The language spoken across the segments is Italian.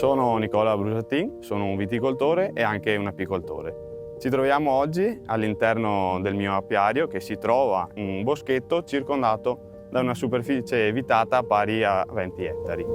Sono Nicola Brusatin, sono un viticoltore e anche un apicoltore. Ci troviamo oggi all'interno del mio apiario che si trova in un boschetto circondato da una superficie evitata pari a 20 ettari.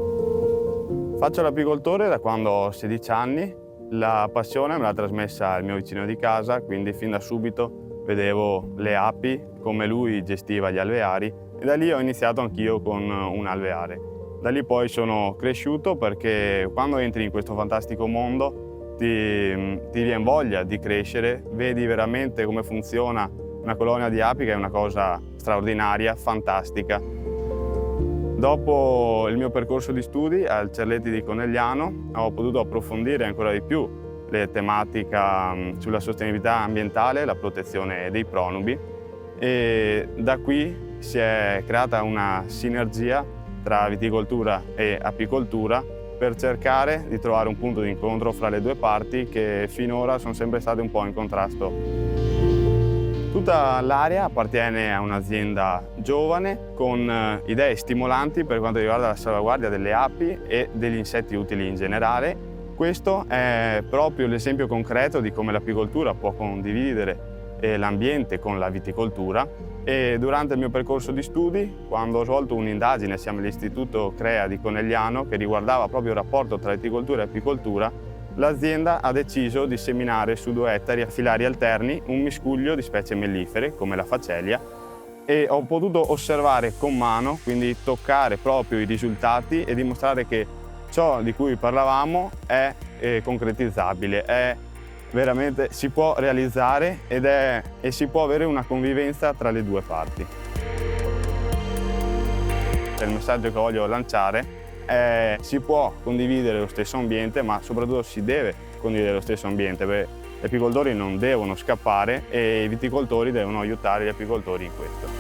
Faccio l'apicoltore da quando ho 16 anni, la passione me l'ha trasmessa il mio vicino di casa, quindi fin da subito vedevo le api, come lui gestiva gli alveari e da lì ho iniziato anch'io con un alveare. Da lì poi sono cresciuto perché quando entri in questo fantastico mondo ti viene voglia di crescere, vedi veramente come funziona una colonia di api che è una cosa straordinaria, fantastica. Dopo il mio percorso di studi al Cerletti di Conegliano ho potuto approfondire ancora di più le tematiche sulla sostenibilità ambientale, la protezione dei pronubi e da qui si è creata una sinergia tra viticoltura e apicoltura per cercare di trovare un punto di incontro fra le due parti che finora sono sempre state un po' in contrasto. Tutta l'area appartiene a un'azienda giovane con idee stimolanti per quanto riguarda la salvaguardia delle api e degli insetti utili in generale. Questo è proprio l'esempio concreto di come l'apicoltura può condividere l'ambiente con la viticoltura e durante il mio percorso di studi, quando ho svolto un'indagine assieme all'Istituto CREA di Conegliano che riguardava proprio il rapporto tra viticoltura e apicoltura, l'azienda ha deciso di seminare su 2 ettari a filari alterni un miscuglio di specie mellifere come la facelia e ho potuto osservare con mano, quindi toccare proprio i risultati e dimostrare che ciò di cui parlavamo è concretizzabile, veramente si può realizzare e si può avere una convivenza tra le due parti. Il messaggio che voglio lanciare è: si può condividere lo stesso ambiente, ma soprattutto si deve condividere lo stesso ambiente, perché gli apicoltori non devono scappare e i viticoltori devono aiutare gli apicoltori in questo.